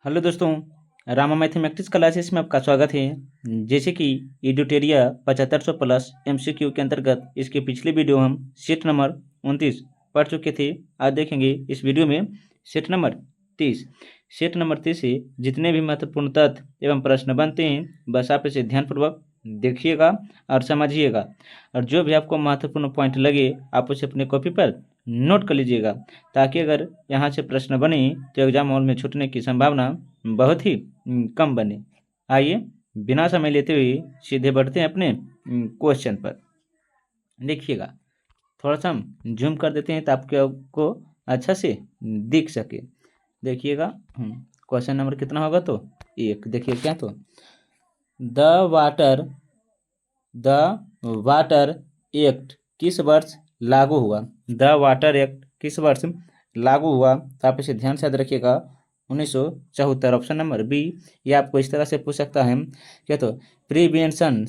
Hello दोस्तों, Rama mathematics classes में आपका स्वागत है। जैसे कि एडिटोरिया 7500 प्लस एमसीक्यू के अंतर्गत इसके पिछले वीडियो हम सेट नंबर 29 पढ़ चुके थे। आज देखेंगे इस वीडियो में सेट नंबर 30। सेट नंबर 30 से जितने भी महत्वपूर्ण तथ्य एवं प्रश्न बनते हैं बस आप इसे ध्यानपूर्वक देखिएगा और समझिएगा, और जो भी आपको महत्वपूर्ण पॉइंट लगे आप उसे अपने कॉपी पर नोट कर लीजिएगा, ताकि अगर यहाँ से प्रश्न बने तो एग्जाम हॉल में छूटने की संभावना बहुत ही कम बने। आइए बिना समय लेते हुए सीधे बढ़ते हैं अपने क्वेश्चन पर। देखिएगा, थोड़ा सा हम जूम कर देते हैं ताकि आपको अच्छा से दिख सके। देखिएगा, क्वेश्चन नंबर कितना होगा तो 1। देखिए क्या, तो द वाटर एक्ट किस वर्ष लागू हुआ? द वाटर एक्ट किस वर्ष लागू हुआ? तो आप इसे ध्यान से याद रखिएगा, 1974। Option number B. ये आपको इस तरह से पूछ सकता है क्या, तो प्रिवेंशन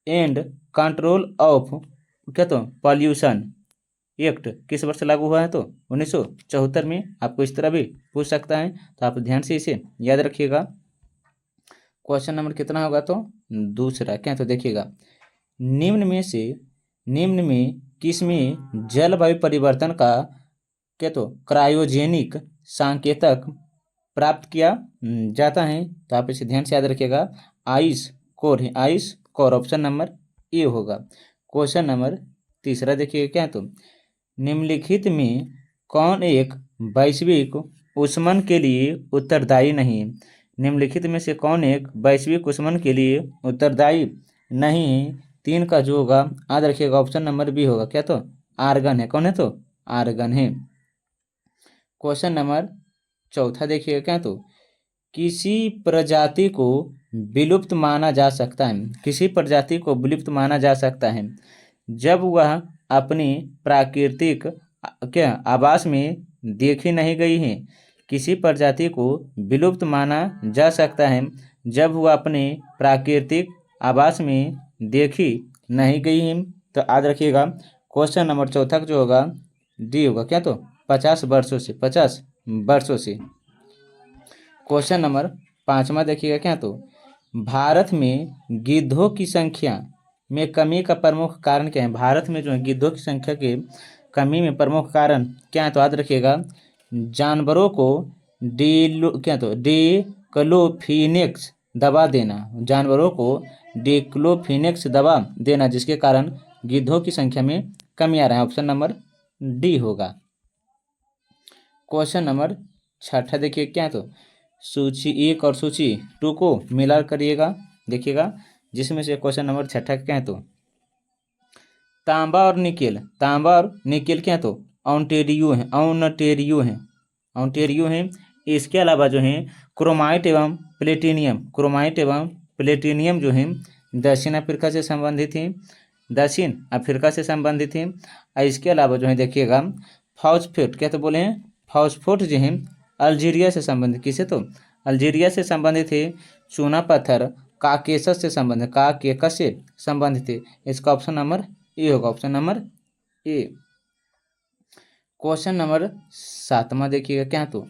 एंड कंट्रोल ऑफ क्या, तो पॉल्यूशन एक्ट किस वर्ष लागू हुआ है? तो 1974 में। आपको इस तरह भी पूछ सकता है, तो आप ध्यान से इसे याद रखिएगा। क्वेश्चन नंबर कितना होगा तो 2। क्या, तो देखिएगा, निम्न में किसमें जलवायु परिवर्तन का क्या, तो क्रायोजेनिक सांकेतक प्राप्त किया जाता है? तो आप इसे ध्यान से याद रखिएगा, आइस कोर है, ice core. Option number A होगा। क्वेश्चन नंबर 3 देखिए क्या, तो निम्नलिखित में कौन एक वैश्विक ऊष्मन के लिए उत्तरदायी नहीं? निम्नलिखित में से कौन एक वैश्विक ऊष्मन के लिए उत्तरदायी नहीं है? 3 का जो होगा याद रखिएगा, ऑप्शन नंबर बी होगा। क्या, तो आर्गन है। कौन है? तो आर्गन है। क्वेश्चन नंबर 4 देखिएगा क्या, तो किसी प्रजाति को विलुप्त माना जा सकता है? किसी प्रजाति को विलुप्त माना जा सकता है जब वह अपनी प्राकृतिक क्या आवास में देखी नहीं गई है? किसी प्रजाति को विलुप्त माना जा सकता है जब वह अपने प्राकृतिक आवास में देखी नहीं गई है? तो याद रखिएगा, क्वेश्चन नंबर 4 जो होगा डी होगा। क्या, तो 50 वर्षों से, 50 वर्षों से। क्वेश्चन नंबर 5 देखिएगा क्या, तो भारत में गिद्धों की संख्या में कमी का प्रमुख कारण क्या है? भारत में जो है गिद्धों की संख्या के कमी में प्रमुख कारण क्या है? तो याद रखिएगा, जानवरों को डिक्लोफिनेक्स दवा देना, जानवरों को डिक्लोफिनेक्स दवा देना, जिसके कारण गिद्धों की संख्या में कमी आ रहा है। ऑप्शन नंबर डी होगा। क्वेश्चन नंबर 6 देखिए क्या, तो सूची 1 और सूची 2 को मिला करिएगा। देखिएगा, जिसमें से क्वेश्चन नंबर 6 क्या है, तो तांबा और निकेल क्या है? तो ऑन्टेरियो है। इसके अलावा जो है क्रोमाइट एवं प्लेटिनियम जो है दक्षिण अफ्रीका से संबंधित है। और इसके अलावा जो है देखिएगा फॉस्फेट, क्या तो बोले हैं, फॉस्फोट जो है अल्जीरिया से संबंधित। किसे? तो अल्जीरिया से संबंधित है। चूना पत्थर काकेशस से संबंधित है। इसका ऑप्शन नंबर ए होगा, ऑप्शन नंबर ए। क्वेश्चन नंबर 7 देखिएगा क्या, तो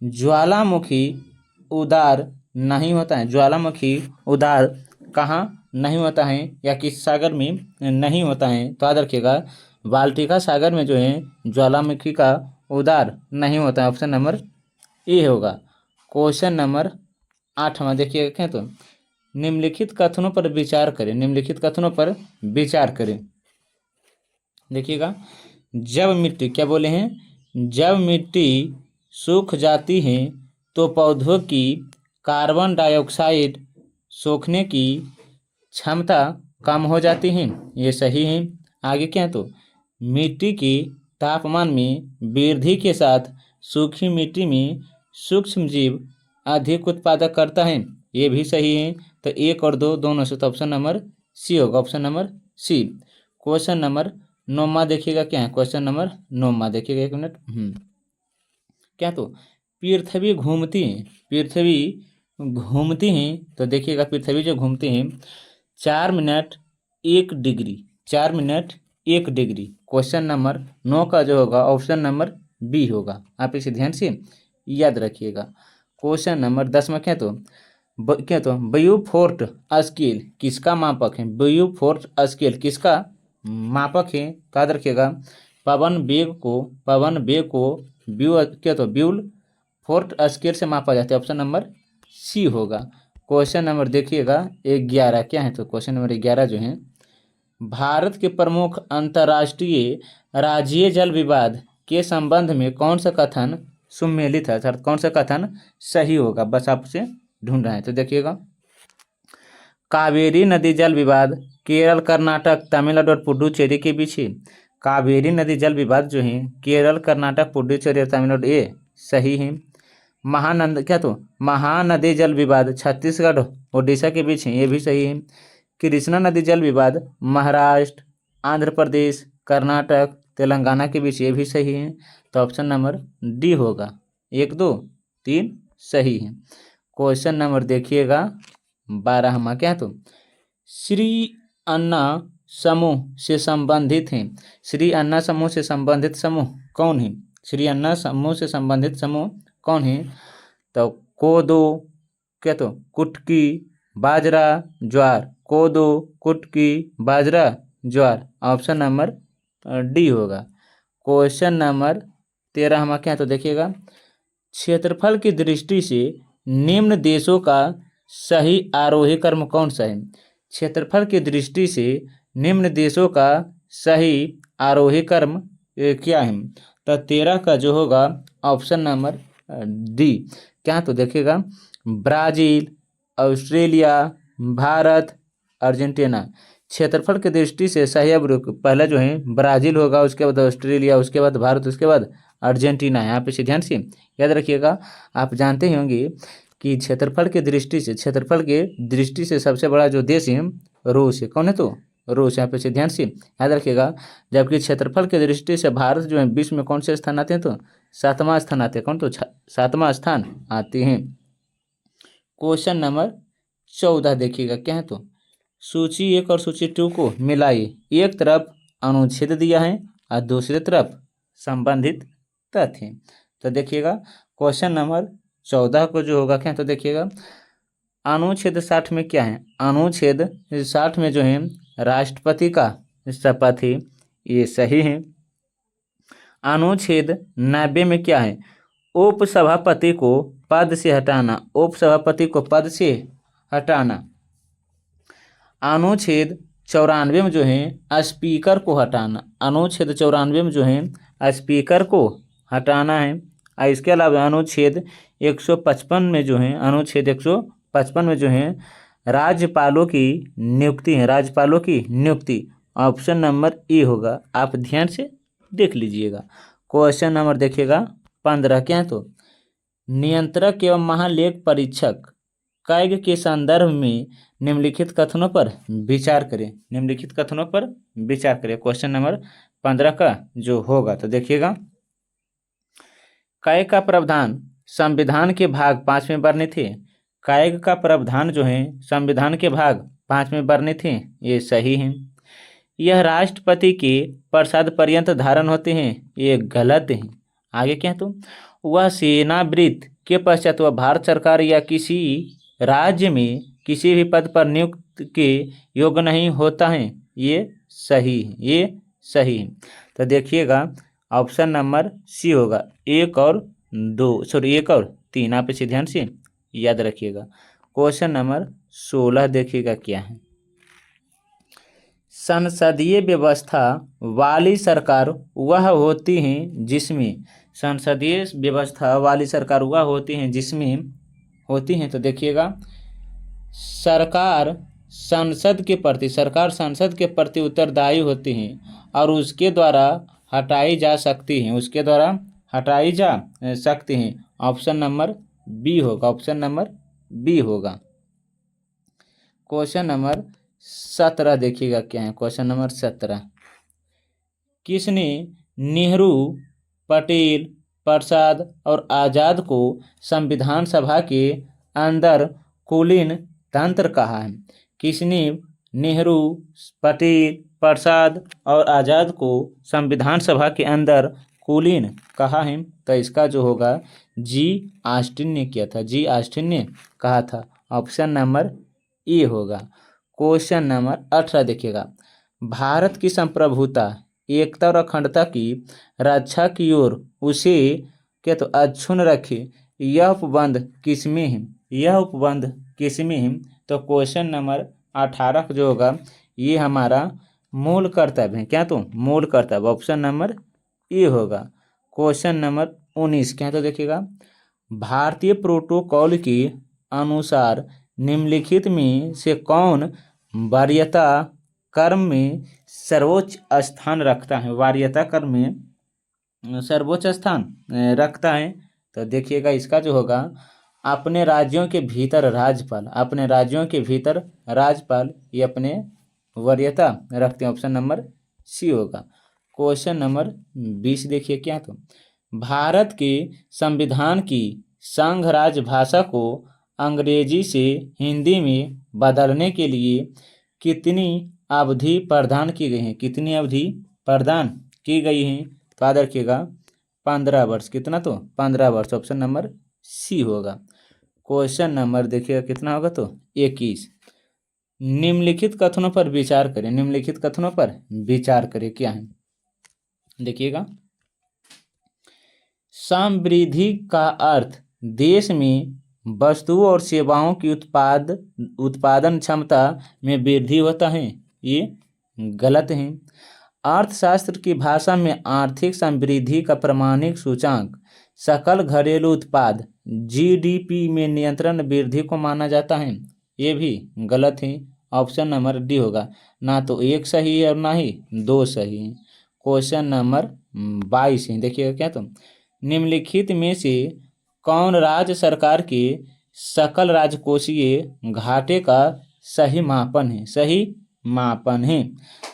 ज्वालामुखी उदार नहीं होता है? ज्वालामुखी उदार कहाँ नहीं होता है या किस सागर में नहीं होता है? तो याद रखिएगा, बाल्टिका सागर में जो है ज्वालामुखी का उदार नहीं होता है। ऑप्शन नंबर ए होगा। क्वेश्चन नंबर 8 देखिएगा क्या, तो निम्नलिखित कथनों पर विचार करें। देखिएगा, जब मिट्टी, क्या बोले हैं, जब मिट्टी सूख जाती है तो पौधों की कार्बन डाइऑक्साइड सोखने की क्षमता कम हो जाती है। ये सही है। आगे क्या, तो मिट्टी के तापमान में वृद्धि के साथ सूखी मिट्टी में सूक्ष्म जीव अधिक उत्पादक करता है। ये भी सही है। तो 1 और 2 दोनों से, तो ऑप्शन नंबर सी होगा, option number C. Question number 9 देखिएगा क्या है, क्वेश्चन नंबर 9 देखिएगा, 1 मिनट। क्या, तो पृथ्वी घूमती हैं। तो देखिएगा, पृथ्वी जो घूमती हैं 4 minute 1 degree, 4 minute 1 degree. Question number 9 का जो होगा ऑप्शन नंबर बी होगा। आप इसे ध्यान से याद रखिएगा। क्वेश्चन नंबर 10 में क्या तो ब्यूफोर्ट स्केल किसका मापक है? ब्यूफोर्ट स्केल किसका मापक है? याद रखिएगा पवन वेग को ब्यूल फोर्ट स्केल से मापा जाता है। ऑप्शन नंबर सी होगा। क्वेश्चन नंबर देखिएगा 11 क्या है? तो क्वेश्चन नंबर 11 जो है, भारत के प्रमुख अंतर्राष्ट्रीय राज्यीय जल विवाद के संबंध में कौन सा कथन सुमेलित है, अर्थात कौन सा कथन सही होगा? बस आपसे ढूंढ रहे हैं। तो देखिएगा कावेरी नदी जल विवाद केरल, कर्नाटक, तमिलनाडु और पुडुचेरी के बीच है। कावेरी नदी जल विवाद जो है केरल, कर्नाटक, पुडुचेरी और तमिलनाडु, ये सही है। महानदी जल विवाद छत्तीसगढ़ ओडिशा के बीच है, ये भी सही है। कृष्णा नदी जल विवाद महाराष्ट्र, आंध्र प्रदेश, कर्नाटक, तेलंगाना के बीच, ये भी सही है। तो ऑप्शन नंबर डी होगा। 1 2 3 सही है। क्वेश्चन नंबर देखिएगा 12 क्या तो श्री अन्ना समूह से संबंधित हैं। श्री अन्ना समूह से संबंधित समूह कौन है? श्री अन्ना समूह से संबंधित समूह कौन है? तो कोदो क्या तो कुटकी, बाजरा, ज्वार। कोदो, कुटकी, बाजरा, ज्वार। ऑप्शन नंबर डी होगा। क्वेश्चन नंबर 13 क्या तो देखिएगा क्षेत्रफल की दृष्टि से निम्न देशों का सही आरोही क्रम कौन सा है? क्षेत्रफल की दृष्टि से निम्न देशों का सही आरोही क्रम क्या है? तो 13 का जो होगा ऑप्शन नंबर डी। क्या तो देखिएगा ब्राजील, ऑस्ट्रेलिया, भारत, अर्जेंटीना। क्षेत्रफल की दृष्टि से सही अब पहला जो है ब्राजील होगा, उसके बाद ऑस्ट्रेलिया, उसके बाद भारत, उसके बाद अर्जेंटीना। यहाँ पे ध्यान से याद रखिएगा। आप जानते ही होंगे कि क्षेत्रफल के दृष्टि से सबसे बड़ा जो देश है रूस है। कौन है? तो रूस। यहाँ पे ध्यान से याद रखिएगा। जबकि क्षेत्रफल की दृष्टि से भारत जो है विश्व में कौन से स्थान आते हैं? तो 7वां स्थान आते हैं। कौन? तो 7वां स्थान आते हैं। क्वेश्चन नंबर 14 देखिएगा क्या है? तो सूची 1 और सूची 2 को मिलाइए। एक तरफ अनुच्छेद दिया है और दूसरी तरफ संबंधित तथ्य। तो देखिएगा क्वेश्चन नंबर 14 को जो होगा क्या? तो देखिएगा अनुच्छेद 60 में क्या है? अनुच्छेद 60 में जो है राष्ट्रपति का शपथ है, ये सही है। अनुच्छेद 90 में क्या है? उपसभापति को पद से हटाना। उपसभापति को पद से हटाना। अनुच्छेद 94 में जो है स्पीकर को हटाना। अनुच्छेद 94 में जो है स्पीकर को हटाना है। और इसके अलावा अनुच्छेद 155 में जो है राज्यपालों की नियुक्ति है। राज्यपालों की नियुक्ति ऑप्शन नंबर ए होगा। आप ध्यान से देख लीजिएगा। क्वेश्चन नंबर देखिएगा 15 क्या है? तो नियंत्रक एवं महालेख परीक्षक कैग के संदर्भ में निम्नलिखित कथनों पर विचार करें। निम्नलिखित कथनों पर विचार करें। क्वेश्चन नंबर 15 का जो होगा तो देखिएगा कैग का प्रावधान संविधान के भाग 5 में वर्णित है। कैग का प्रावधान जो है संविधान के भाग 5 में वर्णित है, ये सही है। यह राष्ट्रपति के प्रसाद पर्यंत धारण होते हैं, ये गलत है। आगे क्या है? तो वह सेनावृत्त के पश्चात वह भारत सरकार या किसी राज्य में किसी भी पद पर नियुक्त के योग्य नहीं होता है, ये सही है। ये सही है। तो देखिएगा ऑप्शन नंबर सी होगा। 1 और 3 आप इसे ध्यान से याद रखिएगा। क्वेश्चन नंबर 16 देखिएगा क्या है? संसदीय व्यवस्था वाली सरकार वह होती है जिसमें संसदीय व्यवस्था वाली सरकार वह होती है जिसमें होती है। तो देखिएगा सरकार संसद के प्रति उत्तरदायी होती है और उसके द्वारा हटाई जा सकती हैं। ऑप्शन नंबर बी होगा। ऑप्शन नंबर बी होगा। क्वेश्चन नंबर 17 देखिएगा क्या है? क्वेश्चन नंबर 17 किसने नेहरू, पटेल, प्रसाद और आज़ाद को संविधान सभा के अंदर कुलीन तंत्र कहा है? किसने नेहरू, पटेल, प्रसाद और आज़ाद को संविधान सभा के अंदर कुलीन कहा है? तो इसका जो होगा जी ऑस्टिन ने किया था, जी ऑस्टिन ने कहा था। ऑप्शन नंबर ए होगा। क्वेश्चन नंबर 18 देखिएगा, भारत की संप्रभुता, एकता और अखंडता की रक्षा की ओर उसे क्या तो अक्षुण्ण रखे, यह उपबंध किसमें है, यह उपबंध किसमें है? तो क्वेश्चन नंबर 18 जो होगा ये हमारा मूल कर्तव्य है। क्या तो मूल कर्तव्य, ऑप्शन नंबर ए होगा। क्वेश्चन नंबर 19 क्या तो देखिएगा, भारतीय प्रोटोकॉल के अनुसार निम्नलिखित में से कौन वरीयता क्रम में सर्वोच्च स्थान रखता है, वरीयता क्रम में सर्वोच्च स्थान रखता है? तो देखिएगा इसका जो होगा, अपने राज्यों के भीतर राज्यपाल, अपने राज्यों के भीतर राज्यपाल ये अपने वरीयता रखते हैं। ऑप्शन नंबर सी होगा। क्वेश्चन नंबर 20 देखिए, क्या तो भारत के संविधान की संघ राज्य भाषा को अंग्रेजी से हिंदी में बदलने के लिए कितनी अवधि प्रदान की गई है, कितनी अवधि प्रदान की गई है? तो याद रखिएगा 15 वर्ष। कितना तो 15 वर्ष, ऑप्शन नंबर सी होगा। क्वेश्चन नंबर देखिएगा कितना होगा तो 21, निम्नलिखित कथनों पर विचार करें, निम्नलिखित कथनों पर विचार करें। क्या है देखिएगा, समृद्धि का अर्थ देश में वस्तुओं और सेवाओं की उत्पादन क्षमता में वृद्धि होता है, ये गलत है। अर्थशास्त्र की भाषा में आर्थिक समृद्धि का प्रमाणिक सूचांक सकल घरेलू उत्पाद जीडीपी में नियंत्रण वृद्धि को माना जाता है, ये भी गलत है। ऑप्शन नंबर डी होगा। ना तो एक सही है और ना ही दो सही है। क्वेश्चन नंबर 22 है देखिएगा, क्या तो निम्नलिखित में से कौन राज्य सरकार के सकल राजकोषीय घाटे का सही मापन है, सही मापन है?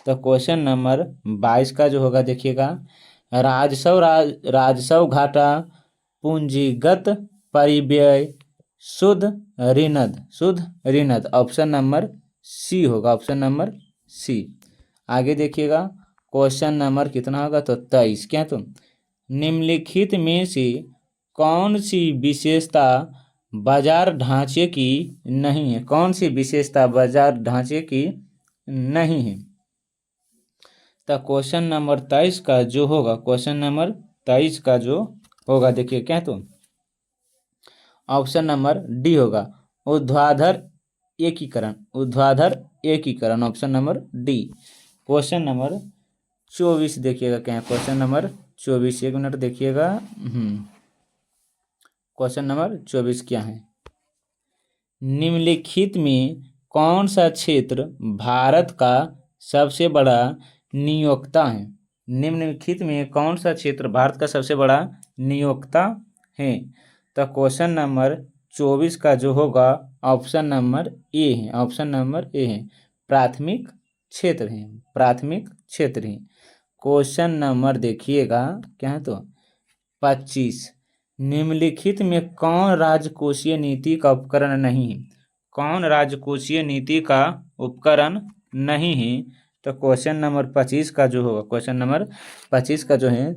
तो क्वेश्चन नंबर 22 का जो होगा देखिएगा, राजस्व घाटा, पूंजीगत परिव्यय, शुद्ध ऋणद, ऑप्शन नंबर सी होगा, ऑप्शन नंबर सी। आगे देखिएगा क्वेश्चन नंबर कितना होगा तो 23, क्या तो निम्नलिखित में से कौन सी विशेषता बाजार ढांचे की नहीं है, कौन सी विशेषता बाजार ढांचे की नहीं है? तो क्वेश्चन नंबर 23 का जो होगा, क्वेश्चन नंबर 23 का जो होगा देखिए, क्या तो ऑप्शन नंबर डी होगा, ऊर्ध्वाधर एकीकरण, option number D. Question number 24 देखिएगा, क्या है क्वेश्चन नंबर 24, 1 मिनट देखिएगा। क्वेश्चन नंबर 24 क्या है, निम्नलिखित में कौन सा क्षेत्र भारत का सबसे बड़ा नियोक्ता है? निम्नलिखित में कौन सा क्षेत्र भारत का सबसे बड़ा नियोक्ता है? तो क्वेश्चन नंबर 24 का जो होगा ऑप्शन नंबर ए है, ऑप्शन नंबर ए है, प्राथमिक क्षेत्र है, प्राथमिक क्षेत्र है। क्वेश्चन नंबर देखिएगा, क्या है तो 25, निम्नलिखित में कौन राजकोषीय नीति का उपकरण नहीं है? कौन राजकोषीय नीति का उपकरण नहीं है? तो क्वेश्चन नंबर 25 का जो होगा, क्वेश्चन नंबर 25 का जो है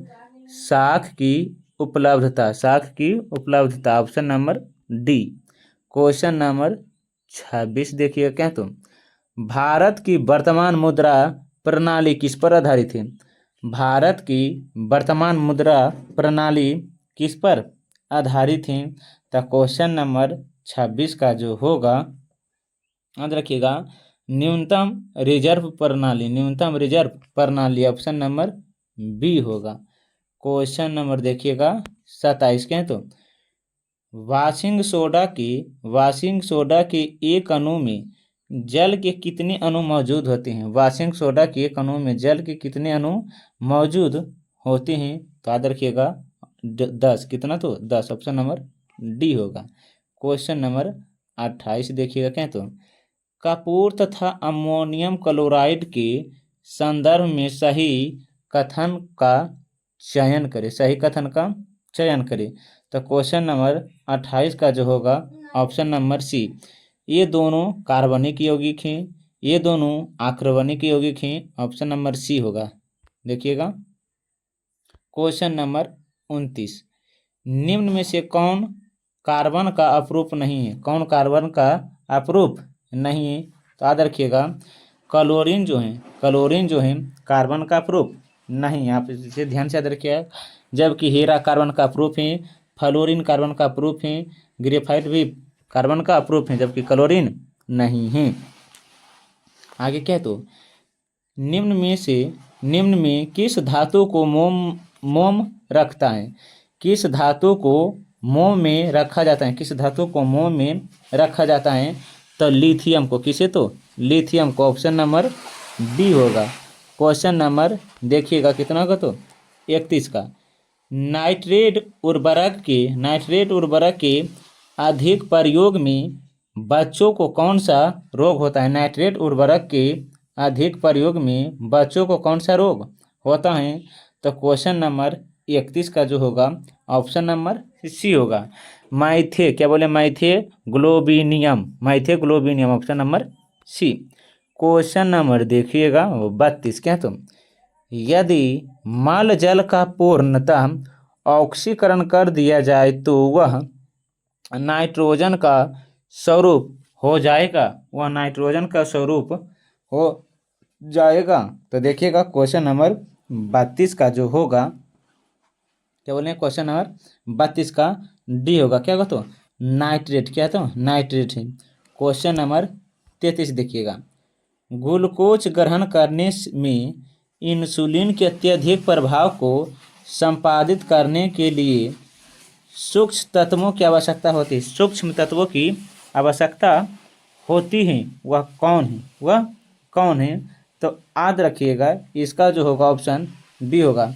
साख की उपलब्धता, option number D. Question number 26 देखिए, क्या तो भारत की वर्तमान मुद्रा प्रणाली किस पर आधारित है? भारत की वर्तमान मुद्रा प्रणाली किस पर आधारित है? तो क्वेश्चन नंबर 26 का जो होगा याद रखिएगा, न्यूनतम रिजर्व प्रणाली, ऑप्शन नंबर बी होगा। क्वेश्चन नंबर देखिएगा 27, क्या है तो वाशिंग सोडा के एक अणु में जल के कितने अणु मौजूद होते हैं? वाशिंग सोडा के एक अणु में जल के कितने अणु मौजूद होते हैं? तो याद रखिएगा 10, कितना तो 10, ऑप्शन नंबर डी होगा। क्वेश्चन नंबर 28 देखिएगा, क्या तो कपूर तथा अमोनियम क्लोराइड के संदर्भ में सही कथन का चयन करें। तो क्वेश्चन नंबर 28 का जो होगा ऑप्शन नंबर सी, ये दोनों कार्बनिक यौगिक हैं, ये दोनों आक्रमणिक यौगिक हैं, ऑप्शन नंबर सी होगा। देखिएगा क्वेश्चन नंबर 29, निम्न में से कौन कार्बन का अपरूप नहीं है? कौन कार्बन का अपरूप नहीं है? तो याद रखिएगा क्लोरीन जो है कार्बन का अपरूप नहीं है। आप इसे ध्यान से याद रखिएगा। जबकि हीरा कार्बन का अपरूप है, फ्लोरीन कार्बन का अपरूप है, ग्रेफाइट भी कार्बन का अपरूप है, जबकि क्लोरीन नहीं है। आगे क्या है? तो निम्न में किस धातु को मोम रखता है? किस धातु को मोम में रखा जाता है? किस धातु को मोम में रखा जाता है? तो लिथियम को। किसे? तो लिथियम को। ऑप्शन नंबर बी होगा। क्वेश्चन नंबर देखिएगा कितना होगा? तो 31 का। नाइट्रेट उर्वरक के अधिक प्रयोग में बच्चों को कौन सा रोग होता है? नाइट्रेट उर्वरक के अधिक प्रयोग में बच्चों को कौन सा रोग होता है? तो क्वेश्चन नंबर 31 का जो होगा ऑप्शन नंबर सी होगा। माइथेग्लोबिनियम option number C. Question number देखिएगा 32 क्या? तो यदि मल जल का पूर्णतः ऑक्सीकरण कर दिया जाए तो वह नाइट्रोजन का स्वरूप हो जाएगा। हो जाएगा। तो देखिएगा क्वेश्चन नंबर 32 का जो होगा क्या बोले? क्वेश्चन नंबर 32 का डी होगा। क्या होगा? तो नाइट्रेट। क्या? तो नाइट्रेट है। क्वेश्चन नंबर 33 देखिएगा। ग्लूकोज ग्रहण करने में इंसुलिन के अत्यधिक प्रभाव को संपादित करने के लिए सूक्ष्म तत्वों की आवश्यकता होती है। सूक्ष्म तत्वों की आवश्यकता होती है। वह कौन है? तो याद रखिएगा इसका जो होगा ऑप्शन बी होगा।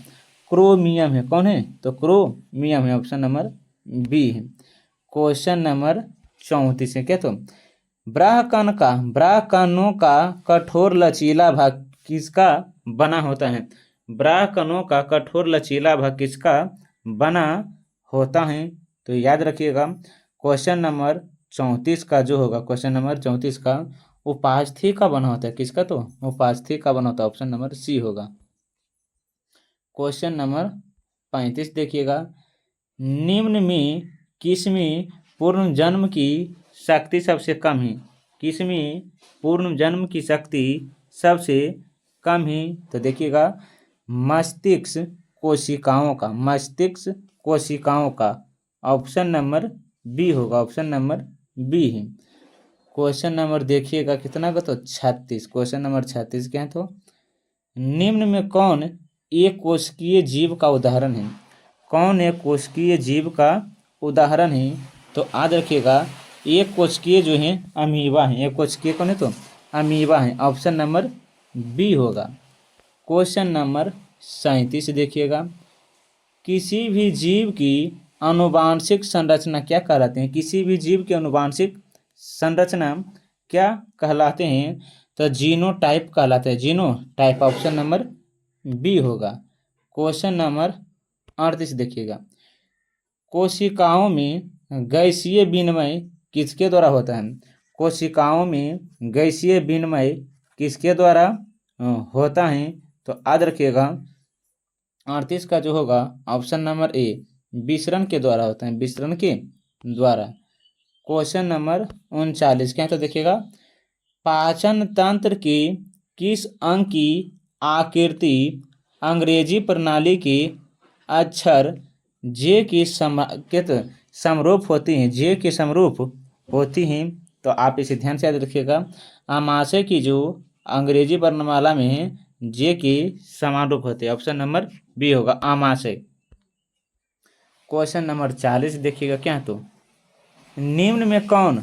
क्रोमियम है। कौन है? तो क्रोमियम है। ऑप्शन नंबर बी है। क्वेश्चन नंबर 34 है। क्या? तो ब्राह्कणों का कठोर लचीला भाग किसका बना होता है? ब्राह्कणों का कठोर लचीला भाग किसका बना होता है? तो याद रखिएगा क्वेश्चन नंबर 34 का जो होगा उपास्थि का बना होता है। किसका? तो उपास्थि का बना होता है। ऑप्शन नंबर सी होगा। क्वेश्चन नंबर 35 देखिएगा। निम्न में किसमें पूर्ण जन्म की शक्ति सबसे कम है? किसमें पूर्ण जन्म की शक्ति सबसे कम है? तो देखिएगा मस्तिष्क कोशिकाओं का ऑप्शन नंबर बी होगा। ऑप्शन नंबर बी है। क्वेश्चन नंबर देखिएगा कितना का? तो 36। क्वेश्चन नंबर 36 क्या है? तो निम्न में कौन एक कोशिकीय जीव का उदाहरण है? कौन एक कोशिकीय जीव का उदाहरण है? तो याद रखिएगा एक कोशिकीय जो है अमीबा है। एक कोशिकीय कौन है? तो अमीबा है। ऑप्शन नंबर बी होगा। क्वेश्चन नंबर 37 देखिएगा। किसी भी जीव की आनुवांशिक संरचना क्या कहलाते हैं? किसी भी जीव की आनुवांशिक संरचना क्या कहलाते हैं? तो जीनोटाइप कहलाते हैं। जीनोटाइप। ऑप्शन नंबर बी होगा। क्वेश्चन नंबर 38 देखिएगा। कोशिकाओं में गैसीय विनिमय किसके द्वारा होता है? कोशिकाओं में गैसीय विनिमय किसके द्वारा होता है? तो याद रखिएगा 38 का जो होगा ऑप्शन नंबर ए विसरण के द्वारा होता है। विसरण के द्वारा। क्वेश्चन नंबर 39 क्या? तो देखिएगा पाचन तंत्र के किस अंग की आकृति अंग्रेजी प्रणाली के अक्षर जे के समरूप होती हैं? जे के समरूप होती हैं। तो आप इसे ध्यान से याद रखिएगा। आमाशय की जो अंग्रेजी वर्णमाला में है जे के समारूप होते हैं। ऑप्शन नंबर बी होगा आमाशय। क्वेश्चन नंबर 40 देखिएगा। क्या? तो निम्न में कौन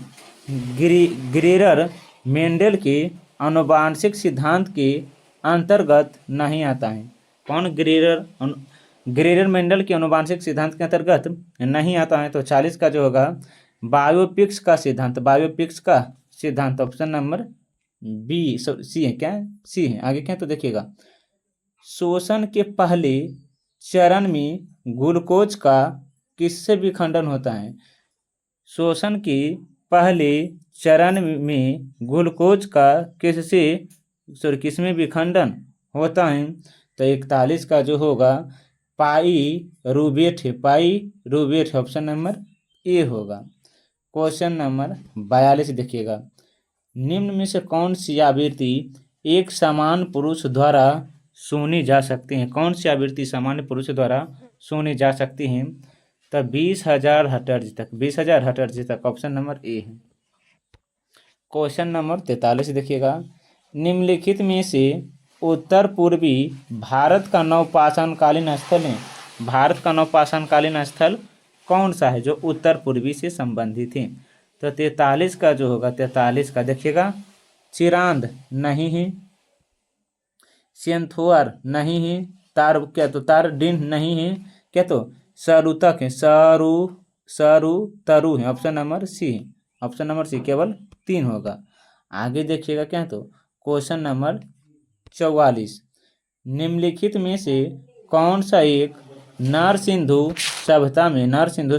ग्रेगर मेंडल के आनुवांशिक सिद्धांत के अंतर्गत नहीं आता है? कौन ग्रेगर मेंडल के आनुवांशिक सिद्धांत के अंतर्गत नहीं आता है? तो 40 का जो होगा बायोपिक्स का सिद्धांत। ऑप्शन नंबर बी सी है। क्या? सी है। आगे क्या? तो देखिएगा शोषण के पहले चरण में ग्लूकोज का किससे विखंडन होता है? शोषण के पहले चरण में ग्लूकोज का किसमें विखंडन होता है? तो 41 का जो होगा पाइरूवेट है, पाइरूवेट है, ऑप्शन नंबर ए होगा। क्वेश्चन नंबर 42 देखिएगा, निम्न में से कौन सी आवृत्ति एक समान पुरुष द्वारा सुनी जा सकती है? कौन सी आवृत्ति सामान्य पुरुष द्वारा सुनी जा सकती है? तो 20,000 हर्ट्ज तक, 20,000 हर्ट्ज तक, ऑप्शन नंबर ए है। क्वेश्चन नंबर 43 देखिएगा, निम्नलिखित में से उत्तर पूर्वी भारत का नवपाषाणकालीन स्थल है, भारत का नवपाषाणकालीन स्थल कौन सा है जो उत्तर पूर्वी से संबंधित है? तो 43 का जो होगा, 43 का देखिएगा, चिरांद नहीं है, सेंथोर नहीं है, तारडीन नहीं है, क्या तो सरुतक है, तरु है, ऑप्शन नंबर सी है, ऑप्शन नंबर सी केवल 3 होगा। आगे देखिएगा क्या तो क्वेश्चन नंबर 44, निम्नलिखित में से कौन सा एक नरसिंधु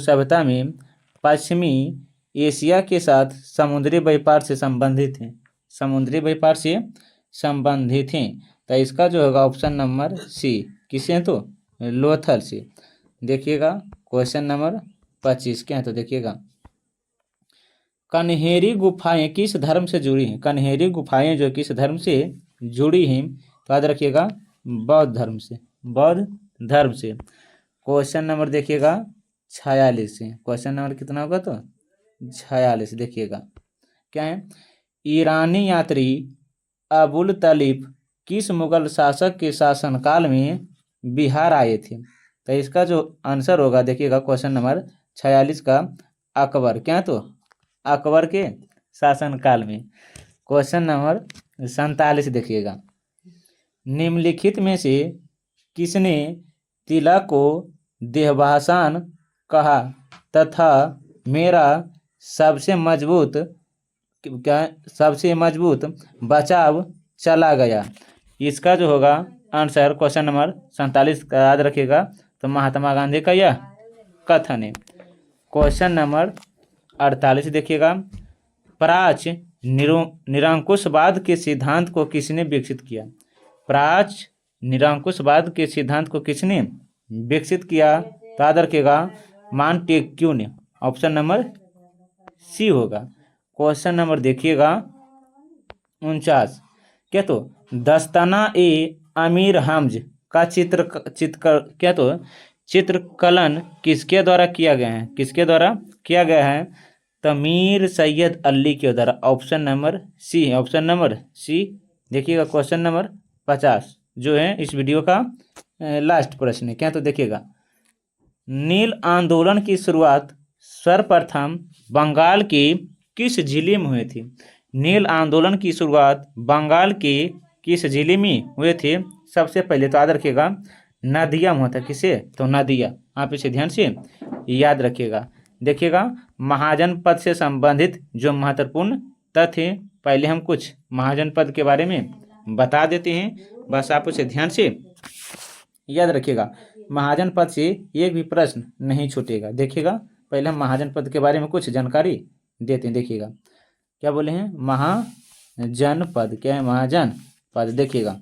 सभ्यता में पश्चिमी एशिया के साथ समुद्री व्यापार से संबंधित है, समुद्री व्यापार से संबंधित हैं? तो इसका जो होगा ऑप्शन नंबर सी, किसे तो लोथल से। देखिएगा क्वेश्चन नंबर 25 क्या है तो देखिएगा, कन्हेरी गुफाएं किस धर्म से जुड़ी हैं? कन्हेरी गुफाएं जो किस धर्म से जुड़ी हैं? तो याद रखिएगा बौद्ध धर्म से, बौद्ध धर्म से। क्वेश्चन नंबर देखिएगा 46 से, क्वेश्चन नंबर कितना होगा तो 46 देखिएगा क्या है, ईरानी यात्री अबुल तलीफ किस मुगल शासक के शासनकाल में बिहार आए थे? तो इसका जो आंसर होगा देखिएगा क्वेश्चन नंबर 46 का अकबर, क्या तो अकबर के शासनकाल में। क्वेश्चन नंबर 47 देखिएगा, निम्नलिखित में से किसने तिलक को देहभाषण कहा तथा मेरा सबसे मजबूत बचाव चला गया? इसका जो होगा आंसर क्वेश्चन नंबर 47 का याद रखिएगा, तो महात्मा गांधी का यह कथन है। क्वेश्चन नंबर 48 देखिएगा, प्राच्य निरंकुशवाद के सिद्धांत को किसने विकसित किया? प्राच्य निरंकुशवाद के सिद्धांत को किसने विकसित किया? तो याद रखिएगा मॉन्टेस्क्यू ने, ऑप्शन नंबर सी होगा। क्वेश्चन नंबर देखिएगा 49, क्या तो दस्ताना ए अमीर हमज का चित्रकलन किसके द्वारा किया गया है? किसके द्वारा किया गया है? तो मीर सैयद अली के द्वारा, ऑप्शन नंबर सी है, ऑप्शन नंबर सी। देखिएगा क्वेश्चन नंबर 50 जो है इस वीडियो का लास्ट प्रश्न है, क्या तो देखिएगा, नील आंदोलन की शुरुआत सर्वप्रथम बंगाल के किस जिले में हुए थे? नील आंदोलन की शुरुआत बंगाल के किस जिले में हुए थे? सबसे पहले तो याद रखिएगा नदिया में होता, किसे तो नदिया, आप इसे ध्यान से याद रखिएगा। देखिएगा महाजनपद से संबंधित जो महत्वपूर्ण तथ्य, पहले हम कुछ महाजनपद के बारे में बता देते हैं, बस आप उसे ध्यान से याद रखिएगा, महाजनपद से एक भी प्रश्न नहीं छूटेगा। देखिएगा पहले हम महाजनपद के बारे में कुछ जानकारी देते हैं। देखिएगा क्या बोले हैं, महाजनपद क्या है? महाजनपद। देखिएगा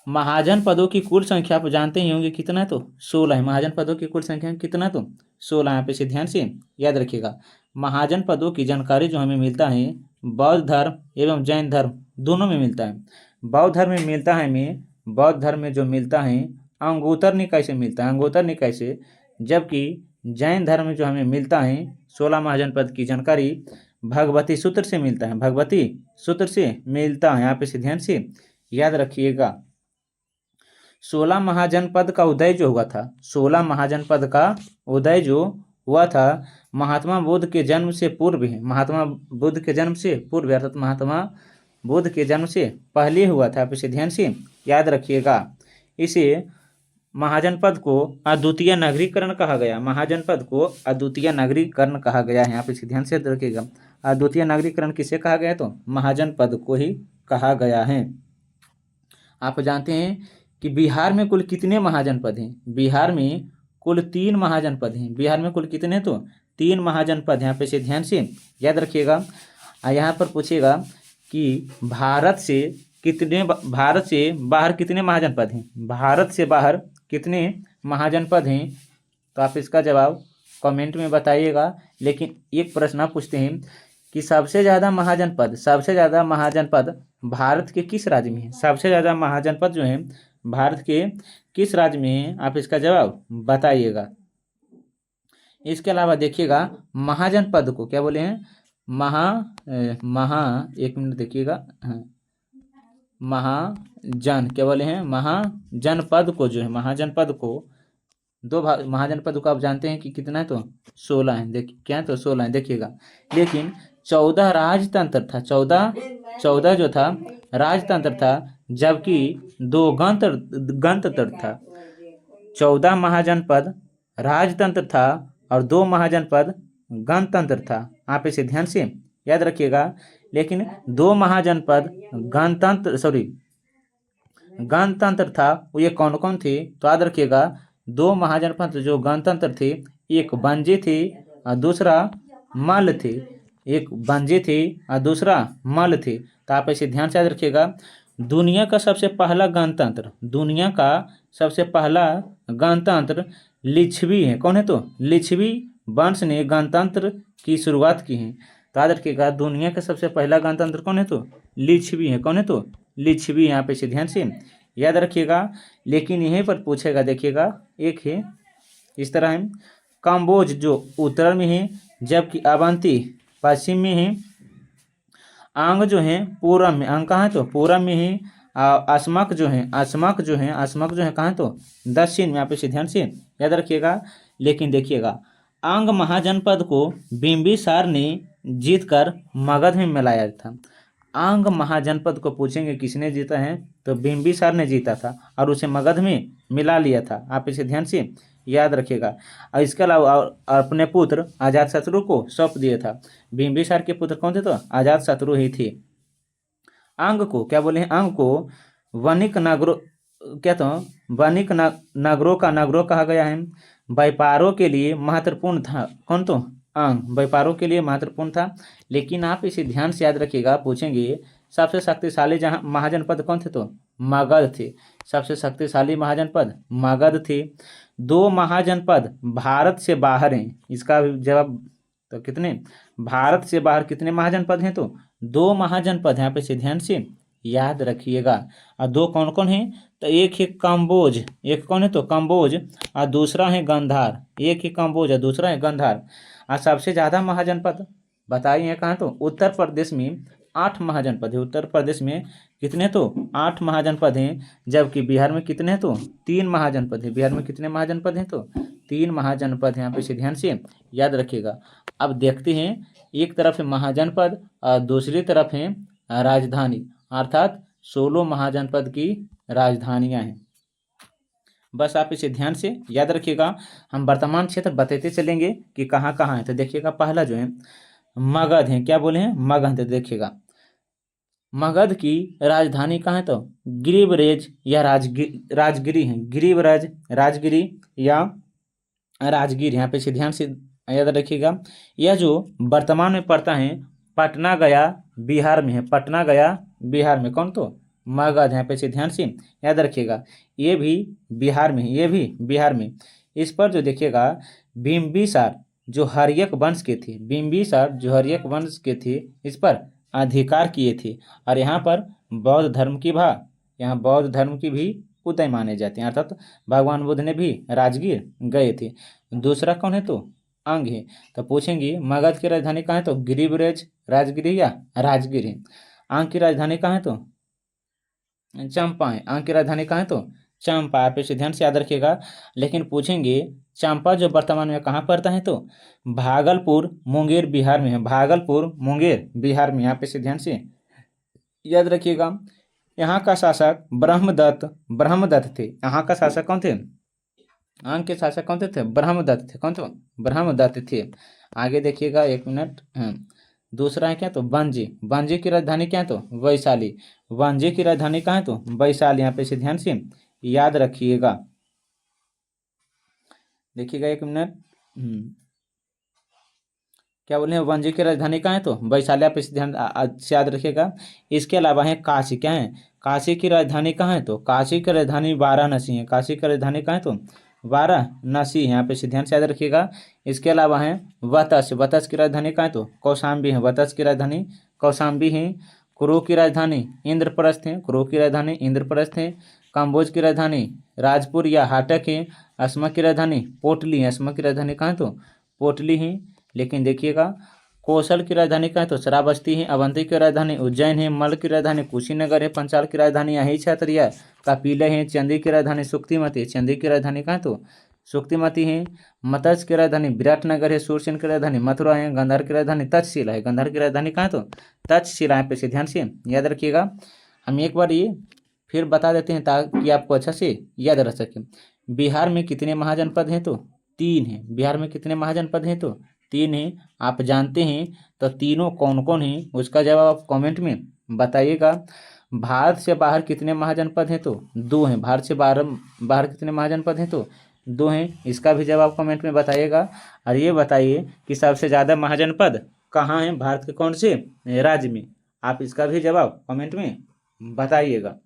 महाजनपदों की कुल संख्या आप जानते ही होंगे कितना है तो 16 है। महाजनपदों की कुल संख्या कितना तो 16, यहाँ पे से ध्यान से याद रखिएगा। महाजनपदों की जानकारी जो हमें मिलता है बौद्ध धर्म एवं जैन धर्म दोनों में मिलता है। बौद्ध धर्म में मिलता है हमें, बौद्ध धर्म में जो मिलता है अंगूतर निकाय से मिलता है, अंगूतर निकाय से, जबकि जैन धर्म में जो हमें मिलता है 16 महाजनपद की जानकारी भगवती सूत्र से मिलता है, भगवती सूत्र से मिलता है। यहाँ पे से ध्यान से याद रखिएगा। 16 महाजनपद का उदय जो हुआ था, 16 महाजनपद का उदय जो हुआ था महात्मा बुद्ध के जन्म से पूर्व है, महात्मा बुद्ध के जन्म से पूर्व अर्थात महात्मा बुद्ध के जन्म से पहले हुआ था। आप इसे ध्यान से याद रखिएगा। इसे महाजनपद को अद्वितीय नगरीकरण कहा गया, महाजनपद को अद्वितीय नगरीकरण कहा गया है। आप इसे ध्यान से रखिएगा। अद्वितीय नगरीकरण किसे कहा गया तो महाजनपद को ही कहा गया है। आप जानते हैं कि बिहार में कुल कितने महाजनपद हैं? बिहार में कुल 3 महाजनपद हैं। बिहार में कुल कितने तो 3 महाजनपद हैं। यहाँ पे से ध्यान से याद रखिएगा। यहाँ पर पूछेगा कि भारत से बाहर कितने महाजनपद हैं? भारत से बाहर कितने महाजनपद हैं? तो आप इसका जवाब कमेंट में बताइएगा। लेकिन एक प्रश्न आप पूछते हैं कि सबसे ज़्यादा महाजनपद भारत के किस राज्य में है? सबसे ज़्यादा महाजनपद जो है भारत के किस राज्य में है? आप इसका जवाब बताइएगा। इसके अलावा देखिएगा महाजनपद को क्या बोले हैं? एक मिनट देखिएगा। हाँ, क्या बोले हैं? महाजनपद को जो है महाजनपद को दो भाग महाजनपद को आप जानते हैं कि कितना है? तो 16 है। देखिए क्या है? तो 16 है देखिएगा। लेकिन 14 राजतंत्र था। 14 जो था राजतंत्र था, जबकि 2 गणतंत्र था। 14 महाजनपद राजतंत्र था और 2 महाजनपद गणतंत्र था। आप इसे ध्यान से याद रखिएगा। लेकिन 2 महाजनपद गणतंत्र था, वो ये कौन कौन थे? तो याद रखिएगा 2 महाजनपद जो गणतंत्र थे, एक बंजे थे और दूसरा मल्ल थे। एक बंजे थे और दूसरा मल्ल थे। तो आप इसे ध्यान से याद रखिएगा। दुनिया का सबसे पहला गणतंत्र लिच्छवी है। कौन है? तो लिच्छवी वंश ने गणतंत्र की शुरुआत की है। तो याद रखिएगा दुनिया का सबसे पहला गणतंत्र कौन है? तो लिच्छवी है। कौन है? तो लिच्छवी। यहाँ पे इसे ध्यान से याद रखिएगा। लेकिन यहीं पर पूछेगा, देखिएगा एक है इस तरह है, कंबोज जो उत्तर में है, जबकि अवंती पश्चिम में है। आंग जो है पूरब में, आंग कहाँ है? तो पूरब में है। असमक जो है कहाँ है? तो दक्षिण में। आप इसे ध्यान से याद रखिएगा। लेकिन देखिएगा अंग महाजनपद को बिंबिसार ने जीतकर मगध में मिलाया था। अंग महाजनपद को पूछेंगे किसने जीता है? तो बिंबिसार ने जीता था और उसे मगध में मिला लिया था। आप इसे ध्यान से याद रखिएगा। और इसके अलावा अपने पुत्र अजातशत्रु को सौंप दिया था। बिंबिसार के पुत्र कौन थे? तो अजातशत्रु ही थे। अंग को क्या बोले हैं? अंग को वणिक नगरों का नगरों कहा गया है। व्यापारों के लिए महत्वपूर्ण था। कौन? तो अंग व्यापारों के लिए महत्वपूर्ण था। लेकिन आप इसे ध्यान से याद रखिएगा। पूछेंगे सबसे शक्तिशाली महाजनपद कौन थे? तो मगध थे। सबसे शक्तिशाली महाजनपद मगध थे। 2 महाजनपद भारत से बाहर हैं। इसका जवाब तो कितने? भारत से बाहर कितने महाजनपद हैं? तो 2 महाजनपद हैं। आप इसे ध्यान से याद रखिएगा। और 2 कौन कौन हैं? तो एक है कंबोज, एक कौन है? तो कंबोज और दूसरा है गंधार। एक है कंबोज और दूसरा है गंधार। और सबसे ज़्यादा महाजनपद बताइए कहाँ? तो उत्तर प्रदेश में 8 महाजनपद है। उत्तर प्रदेश में कितने? तो 8 महाजनपद हैं। जबकि बिहार में कितने हैं? तो 3 महाजनपद हैं। बिहार में कितने महाजनपद हैं? तो 3 महाजनपद हैं। यहाँ पे इसे ध्यान से याद रखिएगा। अब देखते हैं, एक तरफ है महाजनपद और दूसरी तरफ है राजधानी, अर्थात 16 महाजनपद की राजधानियाँ हैं। बस आप इसे ध्यान से याद रखिएगा। हम वर्तमान क्षेत्र बताते चलेंगे कि कहाँ कहाँ है। तो देखिएगा पहला जो है मगध है। क्या बोले हैं? मगध। देखिएगा मगध की राजधानी कहाँ है? तो गिरिब्रेज या राजगिरी है। गिरिब्रज, राजगिरी या राजगीर। यहाँ पे इसे ध्यान से याद रखिएगा। यह जो वर्तमान में पड़ता है पटना गया बिहार में है। पटना गया बिहार में। कौन? तो मगध। यहाँ पे इसे ध्यान से याद रखिएगा। ये भी बिहार में है। ये भी बिहार में। इस पर जो देखिएगा बिंबिसार जो हर्यक वंश के थे, बिंबिसार जो हर्यक वंश के थे, इस पर अधिकार किए थे। और यहाँ पर बौद्ध धर्म की भी उदय माने जाते हैं। अर्थात भगवान बुद्ध ने भी राजगीर गए थे। दूसरा कौन है? तो अंग है। तो पूछेंगे मगध की राजधानी कहाँ है? तो गिरिब्रज, राजगिरी या राजगीर है। अंग की राजधानी कहाँ है? तो चंपा है। अंग की राजधानी कहाँ है? तो चंपा। आप इसे ध्यान से याद रखिएगा। लेकिन पूछेंगे चंपा जो वर्तमान में कहाँ पड़ता है? तो भागलपुर मुंगेर बिहार में है। भागलपुर मुंगेर बिहार में। यहाँ पे इसे ध्यान से याद रखिएगा। यहाँ का शासक ब्रह्मदत्त थे। यहाँ का शासक कौन थे? अंग के शासक कौन थे? ब्रह्मदत्त थे। कौन थे? ब्रह्मदत्त थे। आगे देखिएगा, एक मिनट। दूसरा है क्या? तो बंजे की राजधानी क्या है? तो वैशाली। बंजे की राजधानी कहाँ है? तो वैशाली। यहाँ पे इसे ध्यान से याद रखिएगा। देखिएगा एक मिनट। क्या बोले हैं, वाणिज्य की राजधानी कहाँ है, तो वैशाली, आप इसे ध्यान से याद रखिएगा। इसके अलावा है काशी, क्या है, काशी की राजधानी कहाँ है, तो काशी की राजधानी वाराणसी है। काशी की राजधानी कहाँ है, तो वाराणसी है, यहाँ पे इसे ध्यान से याद रखिएगा। इसके अलावा है वतस, वतस की राजधानी कहाँ है, तो कौशाम्बी है। वतस की राजधानी कौशाम्बी है। कुरु की राजधानी इंद्रप्रस्थ है। कुरु की राजधानी इंद्रप्रस्थ है। काम्बोज की राजधानी राजपुर या हाटक है। असमा की राजधानी पोटली है। असमा की राजधानी कहाँ है, तो पोटली है। लेकिन देखिएगा, कौशल की राजधानी कहाँ है, तो श्रावस्ती है। अवंती की राजधानी उज्जैन है। मल्ल की राजधानी कुशीनगर है। पंचाल की राजधानी यही क्षत्रिय कपिला है। चंदी की राजधानी सुक्तिमती। चंदी की राजधानी कहाँ है, तो सुक्तिमती है। मत्स्य की राजधानी विराटनगर है। सूरसेन की राजधानी मथुरा है। गंधार की राजधानी तक्षशिला है। गंधार की राजधानी कहाँ है, तो तक्षशिला है। पे से ध्यान से याद रखिएगा। हम एक बार ये फिर बता देते हैं ताकि आपको अच्छा से याद रह सके। बिहार में कितने महाजनपद हैं, तो 3 हैं। बिहार में कितने महाजनपद हैं, तो 3 हैं। आप जानते हैं तो तीनों कौन कौन हैं, उसका जवाब आप कमेंट में बताइएगा। भारत से बाहर कितने महाजनपद हैं, तो 2 हैं। भारत से बाहर कितने महाजनपद हैं, तो 2 हैं। इसका भी जवाब कमेंट में बताइएगा। और ये बताइए कि सबसे ज़्यादा महाजनपद कहाँ हैं, भारत के कौन से राज्य में। आप इसका भी जवाब कमेंट में बताइएगा।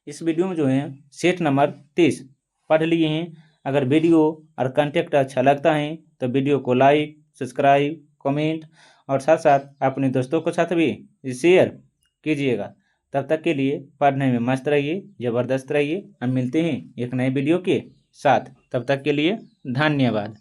इस वीडियो में जो है सेट नंबर 30 पढ़ लिए हैं। अगर वीडियो और कंटेंट अच्छा लगता है तो वीडियो को लाइक, सब्सक्राइब, कमेंट और साथ साथ अपने दोस्तों के साथ भी शेयर कीजिएगा। तब तक के लिए पढ़ने में मस्त रहिए, ज़बरदस्त रहिए। हम मिलते हैं एक नए वीडियो के साथ। तब तक के लिए धन्यवाद।